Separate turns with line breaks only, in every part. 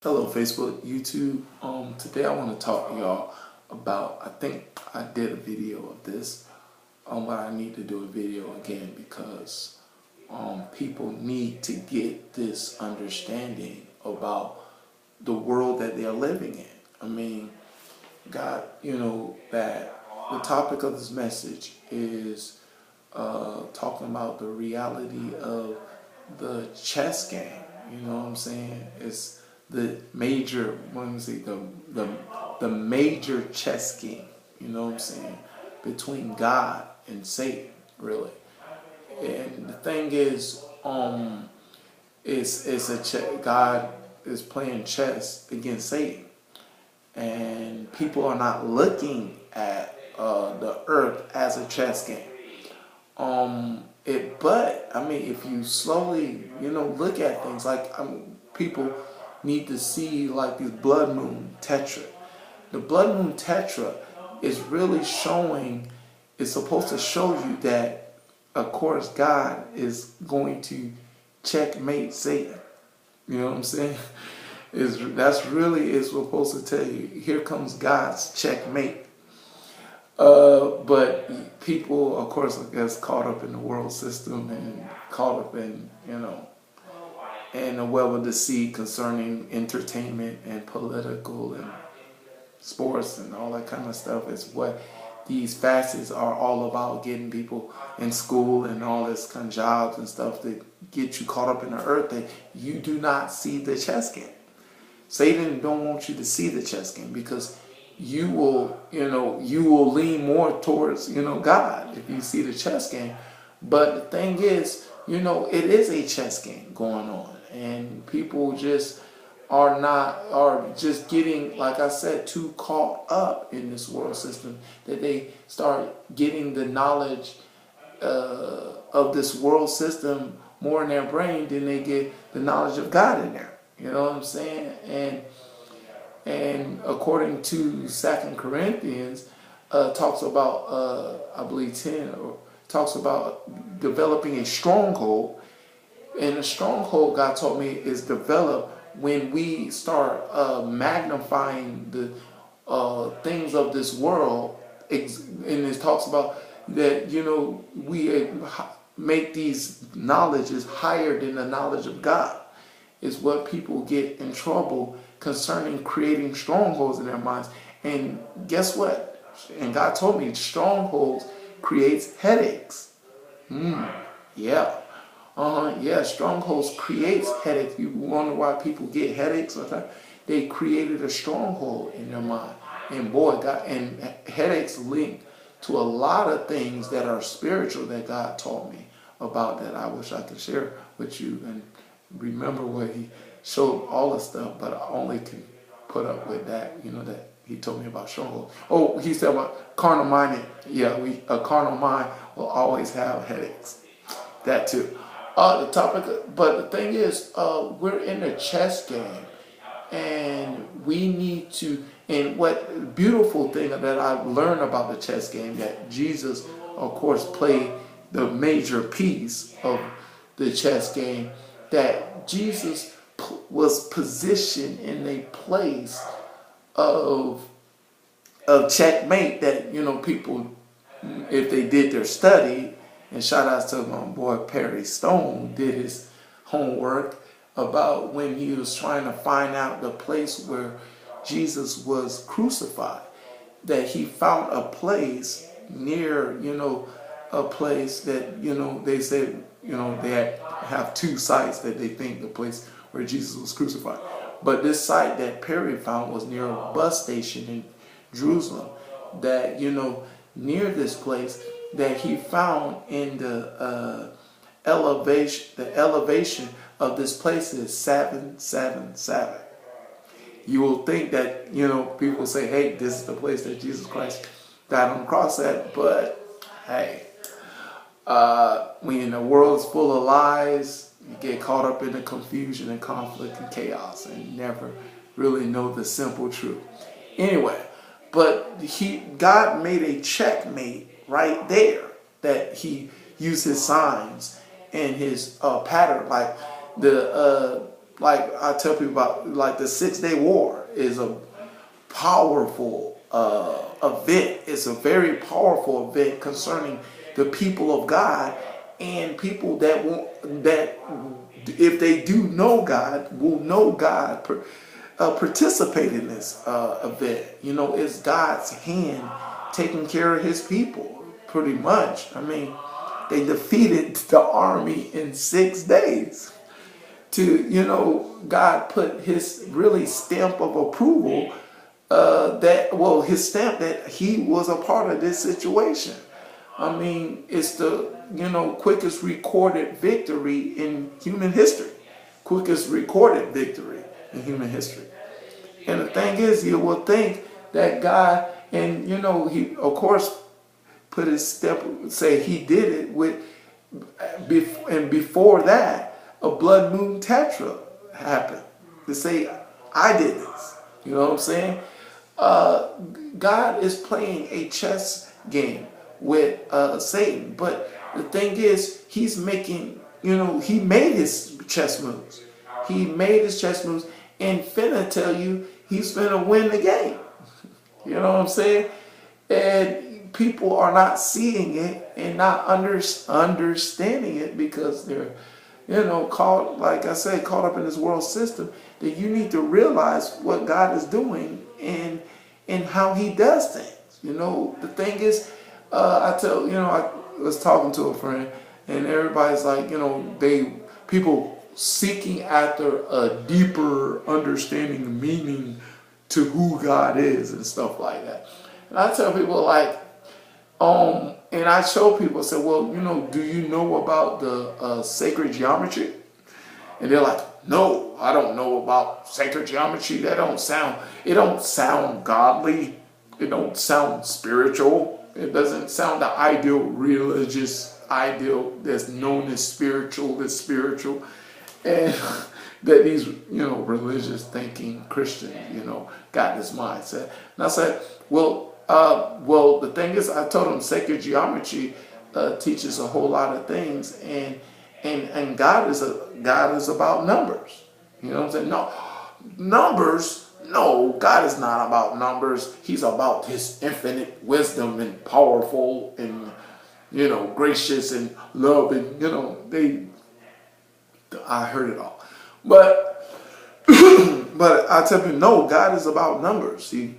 Hello, Facebook, YouTube. Today I want to talk to y'all about. I think I did a video of this, but I need to do a video again because people need to get this understanding about the world that they're living in. I mean, God, that the topic of this message is talking about the reality of the chess game. You know what I'm saying? It's the major, let me see, the major chess game. You know what I'm saying? Between God and Satan, really. And the thing is, God is playing chess against Satan, and people are not looking at the earth as a chess game. But I mean, if you slowly, look at things like people need to see like this blood moon tetra. The blood moon tetra is really showing. It's supposed to show you that, of course, God is going to checkmate Satan. You know what I'm saying? That's really is supposed to tell you. Here comes God's checkmate. But people, of course, gets caught up in the world system and caught up in, and a web of deceit concerning entertainment and political and sports and all that kind of stuff is what these facets are all about, getting people in school and all this kind of jobs and stuff that get you caught up in the earth that you do not see the chess game. Satan don't want you to see the chess game because you will lean more towards, God if you see the chess game. But the thing is, it is a chess game going on, and people just are just getting, like I said, too caught up in this world system that they start getting the knowledge of this world system more in their brain than they get the knowledge of God in there. You know what I'm saying? And according to 2 Corinthians, talks about, I believe 10, or talks about developing a stronghold. And a stronghold, God told me, is developed when we start magnifying the things of this world. And it talks about that, we make these knowledges higher than the knowledge of God. Is what people get in trouble concerning creating strongholds in their minds. And guess what? And God told me strongholds creates headaches. Yeah. Yeah, strongholds creates headaches. You wonder why people get headaches sometimes? They created a stronghold in their mind. And boy, God, and headaches link to a lot of things that are spiritual that God taught me about, that I wish I could share with you and remember what he showed all the stuff, but I only can put up with that, that he told me about stronghold. Oh, he said about carnal mind. Yeah, a carnal mind will always have headaches. That too. The topic, but the thing is, we're in a chess game, and we need to. And what beautiful thing that I've learned about the chess game, that Jesus, of course, played the major piece of the chess game, that Jesus was positioned in a place of checkmate, that people, if they did their study, and shout outs to my boy Perry Stone, did his homework about when he was trying to find out the place where Jesus was crucified, that he found a place near, a place that, they said, they have two sites that they think the place where Jesus was crucified. But this site that Perry found was near a bus station in Jerusalem, that, near this place, that he found in the elevation of this place is 777. You will think that, people say, hey, this is the place that Jesus Christ died on the cross at, but hey, when the world is full of lies, you get caught up in the confusion and conflict and chaos and never really know the simple truth. Anyway, but God made a checkmate right there, that he used his signs and his pattern, like the like I tell people about, like the 6 Day War is a powerful event. It's a very powerful event concerning the people of God, and people that won't, that if they do know God, will know God, participate in this event. You know, it's God's hand taking care of his people, pretty much. I mean, they defeated the army in 6 days. God put his really stamp of approval, his stamp that he was a part of this situation. I mean, it's the, quickest recorded victory in human history. Quickest recorded victory in human history. And the thing is, you will think that God, and he, of course, put his step, say he did it with, and before that, a blood moon tetra happened to say, I did this. You know what I'm saying? God is playing a chess game with Satan, but the thing is, he's making, he made his chess moves. He made his chess moves, and finna tell you, he's finna win the game. You know what I'm saying? And people are not seeing it and not understanding it, because they're, caught, like I said, caught up in this world system, that you need to realize what God is doing and how he does things. The thing is, I was talking to a friend, and everybody's like, people seeking after a deeper understanding, meaning to who God is and stuff like that. And I tell people, like, and I show people, say, well, do you know about the sacred geometry? And they're like, no, I don't know about sacred geometry. It don't sound godly. It don't sound spiritual. It doesn't sound the ideal religious ideal that's known as spiritual, and that these, religious thinking Christians, got this mindset. And I said, well, the thing is, I told them sacred geometry teaches a whole lot of things, and God is about numbers. You know what I'm saying? No, numbers. No, God is not about numbers. He's about his infinite wisdom and powerful and, gracious and love, and, I heard it all. But I tell you, no, God is about numbers. He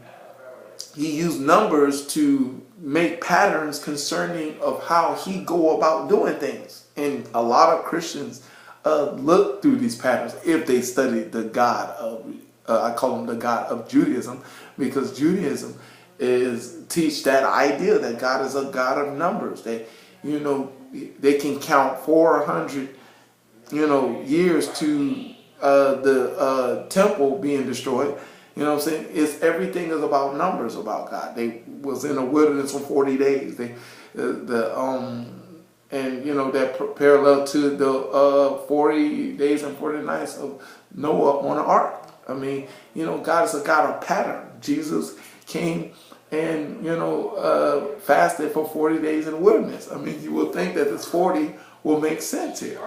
used numbers to make patterns concerning of how he go about doing things. And a lot of Christians look through these patterns if they study the God of, I call him the God of Judaism, because Judaism teach that idea that God is a God of numbers. That, they can count 400, years to the temple being destroyed. You know what I'm saying? Everything is about numbers about God. They was in the wilderness for 40 days. That parallel to the 40 days and 40 nights of Noah on the ark. I mean, God is a God of pattern. Jesus came and, fasted for 40 days in the wilderness. I mean, you will think that this 40 will make sense here.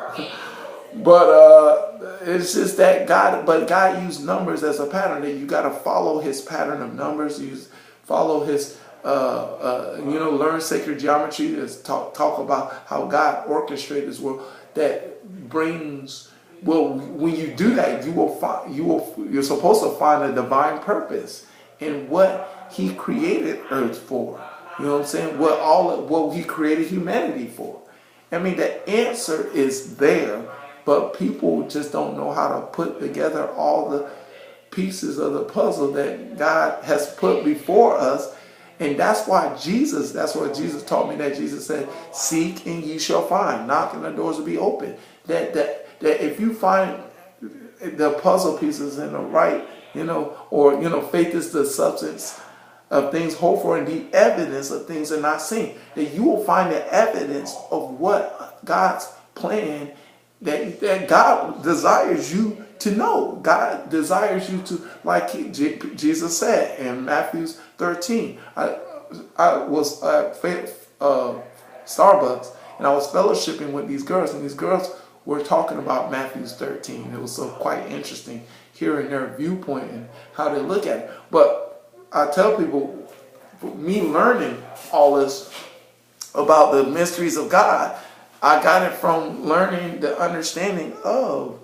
But it's just that God used numbers as a pattern. That you got to follow his pattern of numbers. Follow his, learn sacred geometry. Talk about how God orchestrated this world. That brings, when you do that, you're supposed to find a divine purpose in what he created earth for. You know what I'm saying? What he created humanity for. I mean, the answer is there. But people just don't know how to put together all the pieces of the puzzle that God has put before us. And that's what Jesus taught me, that Jesus said, seek and ye shall find. Knock and the doors will be open. That if you find the puzzle pieces in the right, faith is the substance of things hoped for and the evidence of things that are not seen. That you will find the evidence of what God's plan that God desires you to know. God desires you to, like Jesus said in Matthew 13. I was at Starbucks, and I was fellowshipping with these girls, and these girls were talking about Matthew 13. It was so quite interesting hearing their viewpoint and how they look at it. But I tell people, me learning all this about the mysteries of God, I got it from learning the understanding of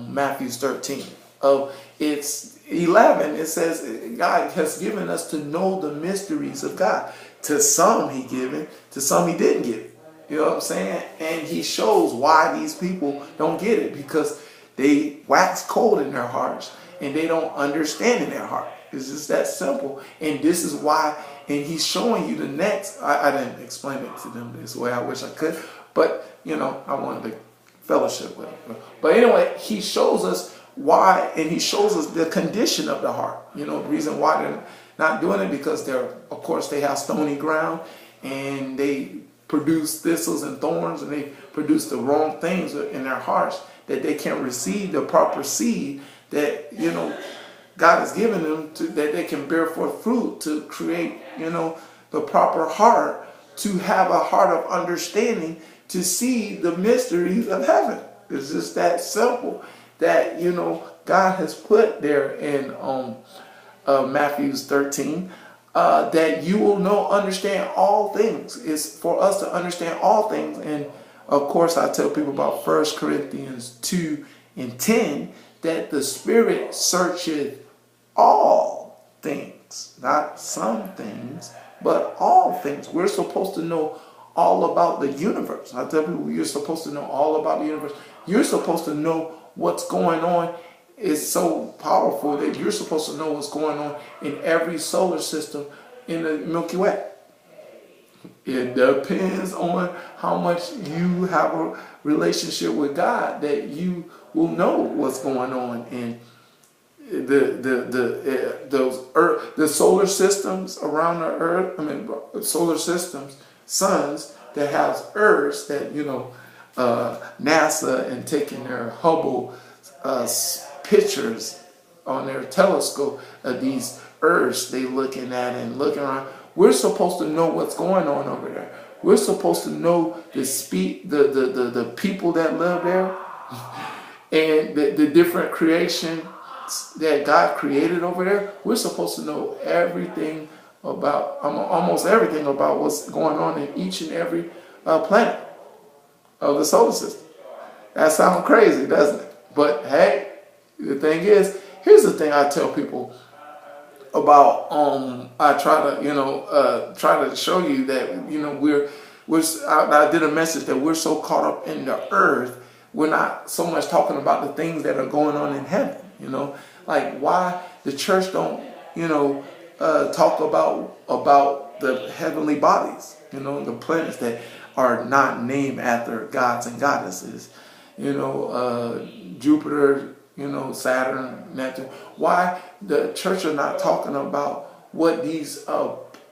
Matthew 13. Of it's 11, it says God has given us to know the mysteries of God. To some he given, to some he didn't give it. You know what I'm saying? And he shows why these people don't get it, because they wax cold in their hearts and they don't understand in their heart. It's just that simple. And this is why, and he's showing you the next. I didn't explain it to them this way. I wish I could. But, you know, I wanted to fellowship with him. But anyway, he shows us why, and he shows us the condition of the heart. You know, the reason why they're not doing it, because of course, they have stony ground and they produce thistles and thorns, and they produce the wrong things in their hearts, that they can't receive the proper seed that, you know, God has given them that they can bear forth fruit to create, you know, the proper heart, to have a heart of understanding, to see the mysteries of heaven. It's just that simple, that, you know, God has put there in Matthew 13, that you will understand all things. It's for us to understand all things. And of course, I tell people about 1 Corinthians 2:10, that the Spirit searcheth all things, not some things, but all things. We're supposed to know all about the universe. I tell people, you're supposed to know all about the universe. You're supposed to know what's going on. It's so powerful that you're supposed to know what's going on in every solar system in the Milky Way. It depends on how much you have a relationship with God, that you will know what's going on in the solar systems around the Earth. I mean, solar systems, suns that have Earths, that, you know, NASA and taking their Hubble pictures on their telescope of these Earths they looking at and looking around. We're supposed to know what's going on over there. We're supposed to know the people that live there, and the different creation that God created over there. We're supposed to know everything about, almost everything about what's going on in each and every planet of the solar system. That sounds crazy, doesn't it? But hey, the thing is, here's the thing I tell people about, I try to, you know, try to show you that, you know, I did a message that we're so caught up in the earth, we're not so much talking about the things that are going on in heaven, you know, like why the church don't, you know, talk about the heavenly bodies, you know, the planets that are not named after gods and goddesses, you know, Jupiter, you know, Saturn, Neptune. Why the church are not talking about what these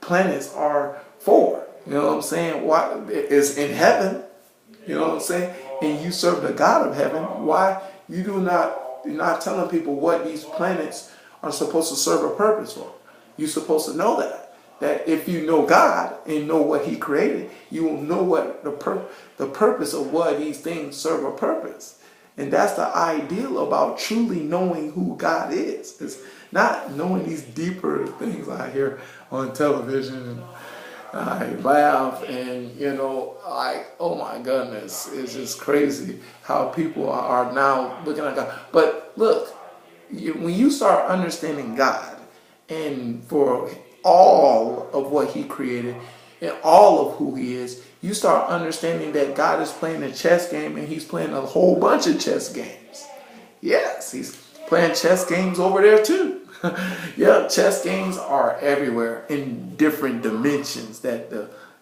planets are for? You know what I'm saying? Why it's in heaven? You know what I'm saying? And you serve the God of heaven. Why you're not telling people what these planets are supposed to serve a purpose for? You're supposed to know that if you know God and know what He created, you will know what the purpose of what these things serve a purpose. And that's the ideal about truly knowing who God is. It's not knowing these deeper things I hear on television, and I laugh, and, you know, like, oh my goodness, it's just crazy how people are now looking at God. But look, when you start understanding God, and for all of what He created and all of who He is, you start understanding that God is playing a chess game, and He's playing a whole bunch of chess games. Yes, He's playing chess games over there too. Yeah, chess games are everywhere in different dimensions that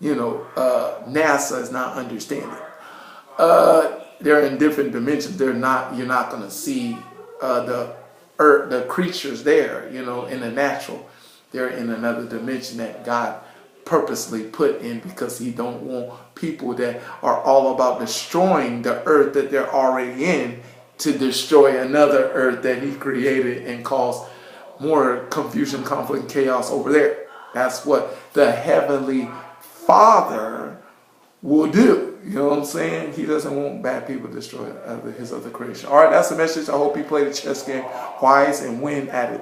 NASA is not understanding. They're in different dimensions. You're not going to see the earth, the creatures there, you know, in the natural. They're in another dimension that God purposely put in, because He don't want people that are all about destroying the earth that they're already in to destroy another earth that He created and cause more confusion, conflict, and chaos over there. That's what the Heavenly Father will do. You know what I'm saying? He doesn't want bad people to destroy his other creation. All right, that's the message. I hope you play the chess game wise and win at it.